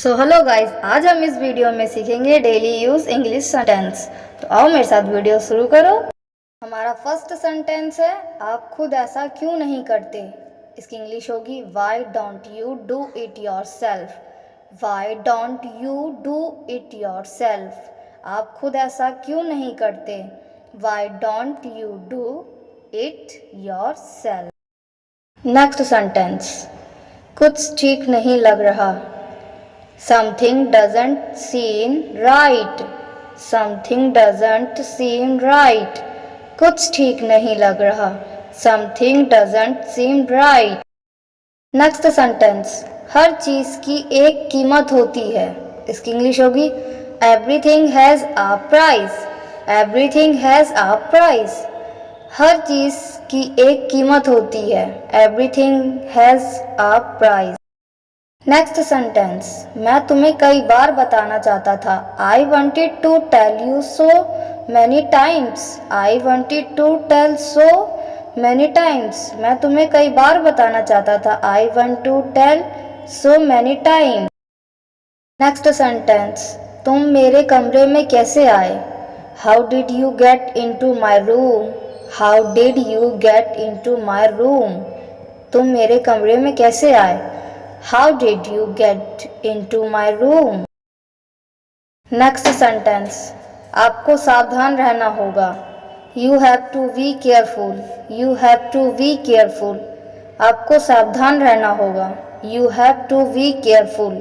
So hello guys, आज हम इस वीडियो में सीखेंगे डेली यूज इंग्लिश सेंटेंस। तो आओ मेरे साथ वीडियो शुरू करो। हमारा फर्स्ट सेंटेंस है, आप खुद ऐसा क्यों नहीं करते। इसकी इंग्लिश होगी why don't you do it your self. Why don't you do it your self. आप खुद ऐसा क्यों नहीं करते। Why don't you do it your self. Next sentence, कुछ ठीक नहीं लग रहा। Something doesn't seem right. Something doesn't seem right. कुछ ठीक नहीं लग रहा। Something doesn't seem right. Next sentence, हर चीज़ की एक कीमत होती है। इसकी इंग्लिश होगी Everything has a price. Everything has a price. हर चीज़ की एक कीमत होती है। Everything has a price. Next sentence, मैं तुम्हें कई बार बताना चाहता था। I wanted to tell you so many times. I wanted to tell so many times. मैं तुम्हें कई बार बताना चाहता था। I want to tell so many times. Next sentence, तुम मेरे कमरे में कैसे आए। How did you get into my room. How did you get into my room. तुम मेरे कमरे में कैसे आए। How did you get into my room? Next sentence, आपको सावधान रहना होगा। You have to be careful. You have to be careful. आपको सावधान रहना होगा। You have to be careful.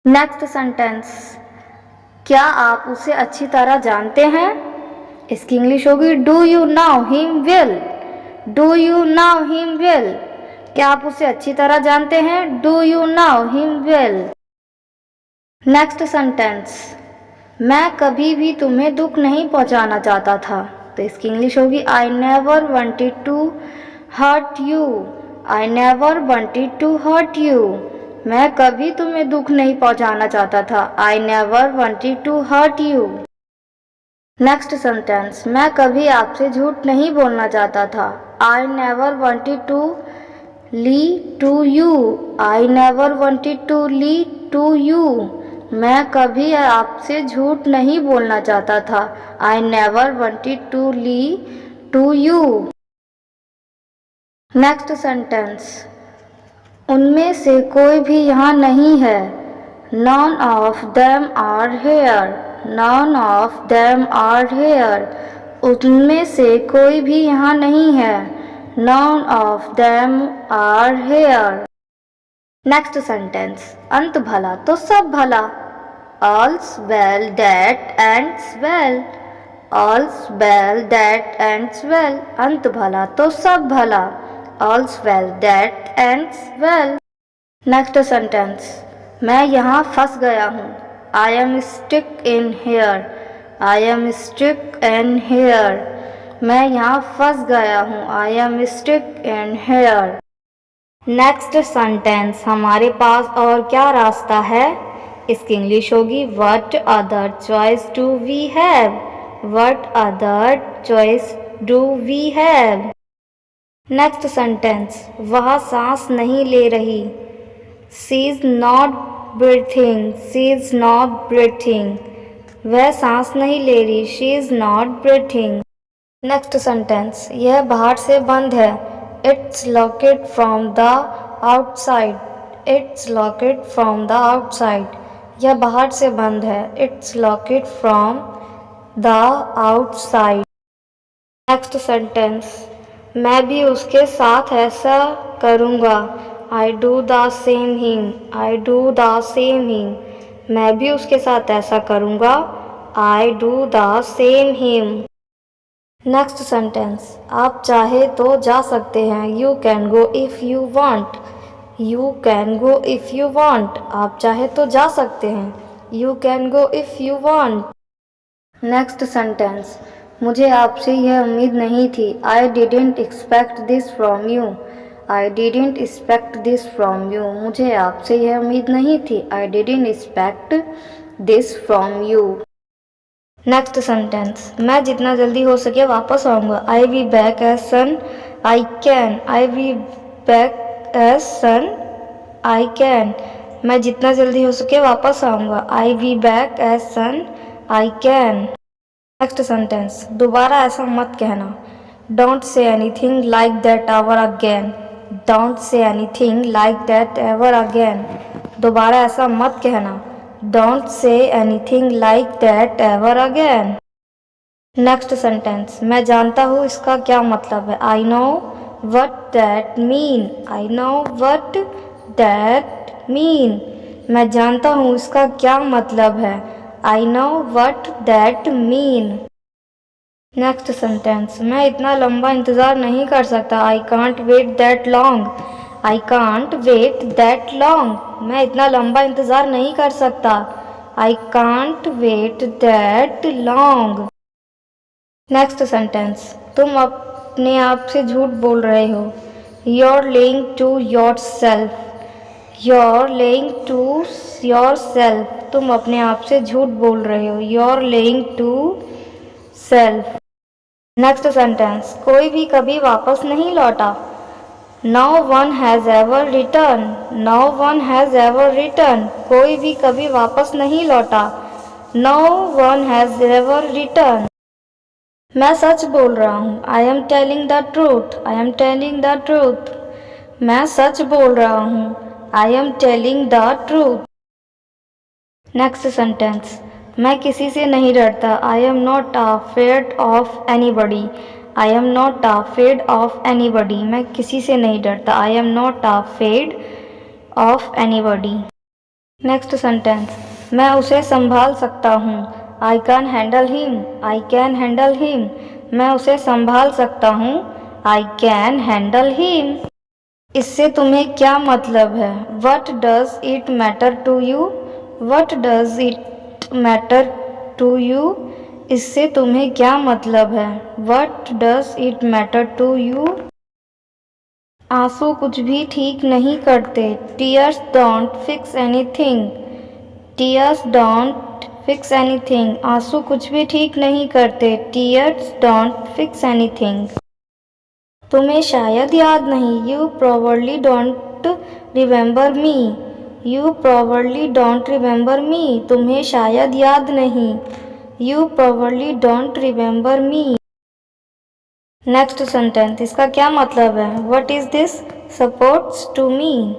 Next sentence, क्या आप उसे अच्छी तरह जानते हैं। इसकी इंग्लिश होगी Do you know him well? Do you know him well? क्या आप उसे अच्छी तरह जानते हैं। Do you now him well. Next sentence, मैं कभी भी तुम्हें दुख नहीं पहुंचाना चाहता था। तो इसकी इंग्लिश होगी I never wanted to hurt you. I never wanted to hurt you. मैं कभी तुम्हें दुख नहीं पहुंचाना चाहता था। I never wanted to hurt you. Next sentence, मैं कभी आपसे झूठ नहीं बोलना चाहता था। I never wanted to lie to you. I never wanted to lie to you. मैं कभी आपसे झूठ नहीं बोलना चाहता था। I never wanted to lie to you. Next sentence, उनमें से कोई भी यहाँ नहीं है। None of them are here. None of them are here. उनमें से कोई भी यहाँ नहीं है। None of them are here. Next sentence, अंत भला तो सब भला। All's well that ends well. All's well that ends well. अंत भला तो सब भला। All's well that ends well. Next sentence, मैं यहाँ फंस गया हूँ। I am stuck in here. I am stuck in here. मैं यहाँ फंस गया हूँ। I am stick in here. Next sentence, हमारे पास और क्या रास्ता है। इसकी इंग्लिश होगी what other choice do we have. What other choice do we have. Next sentence, वह सांस नहीं ले रही। She is not breathing. She is not breathing. वह सांस नहीं ले रही। She is not breathing. Next sentence, यह बाहर से बंद है। It's locked from the outside. It's locked from the outside. यह बाहर से बंद है। It's locked from the outside. Next sentence, मैं भी उसके साथ ऐसा करूँगा। I do the same him. I do the same him. मैं भी उसके साथ ऐसा करूँगा। I do the same him. Next sentence, आप चाहे तो जा सकते हैं। You can go if you want. You can go if you want. आप चाहे तो जा सकते हैं। You can go if you want. Next sentence, मुझे आपसे यह उम्मीद नहीं थी। I didn't expect this from you. I didn't expect this from you. मुझे आपसे यह उम्मीद नहीं थी। I didn't expect this from you. Next sentence, मैं जितना जल्दी हो सके वापस आऊँगा। I we back as soon I can. I we back as soon I can. मैं जितना जल्दी हो सके वापस आऊँगा। I be back as soon I can. Next sentence, दोबारा ऐसा मत कहना। Don't say anything like that ever again. Don't say anything like that ever again. दोबारा ऐसा मत कहना। Don't say anything like that ever again. Next sentence, मैं जानता हूँ इसका क्या मतलब है। I know what that mean. I know what that mean. मैं जानता हूँ इसका क्या मतलब है। I know what that mean. Next sentence, मैं इतना लंबा इंतज़ार नहीं कर सकता। I can't wait that long. I can't wait that long. मैं इतना लंबा इंतज़ार नहीं कर सकता। I can't wait that long. Next sentence, तुम अपने आप से झूठ बोल रहे हो। You're lying to yourself. You're lying to yourself. तुम अपने आप से झूठ बोल रहे हो। You're lying to self. Next sentence, कोई भी कभी वापस नहीं लौटा। No one has ever returned. No one has ever returned. कोई भी कभी वापस नहीं लौटा। No one has ever returned. मैं सच बोल रहा हूँ। I am telling the truth. I am telling the truth. मैं सच बोल रहा हूँ। I am telling the truth. Next sentence, मैं किसी से नहीं डरता। I am not afraid of anybody. I am not afraid of anybody. मैं किसी से नहीं डरता। I am not afraid of anybody. Next sentence, मैं उसे संभाल सकता हूँ। I can handle him. I can handle him. मैं उसे संभाल सकता हूँ। I can handle him. इससे तुम्हें क्या मतलब है। What does it matter to you. What does it matter to you. इससे तुम्हें क्या मतलब है। What does it matter to you. आंसू कुछ भी ठीक नहीं करते। Tears don't fix anything. Tears don't fix anything. आंसू कुछ भी ठीक नहीं करते। Tears don't fix anything. तुम्हें शायद याद नहीं। You probably don't remember me. You probably don't remember me. तुम्हें शायद याद नहीं। You probably don't remember me. Next sentence, इसका क्या मतलब है। What is this supposed to mean.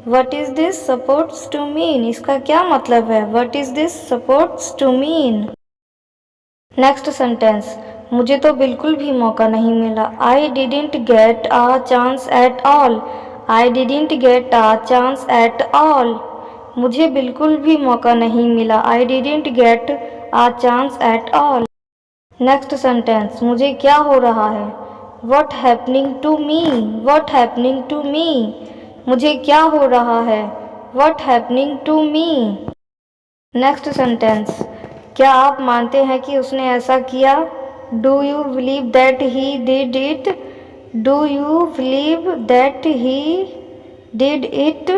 What is this supposed to mean. इसका क्या मतलब है। What is this supposed to mean. Next sentence, मुझे तो बिल्कुल भी मौका नहीं मिला। I didn't get a chance at all. I didn't get a chance at all. मुझे बिल्कुल भी मौका नहीं मिला। I didn't get a chance at all. Next sentence, मुझे क्या हो रहा है। What happening to me. What happening to me. मुझे क्या हो रहा है। What happening to me. Next sentence, क्या आप मानते हैं कि उसने ऐसा किया। Do you believe that he did it. Do you believe that he did it.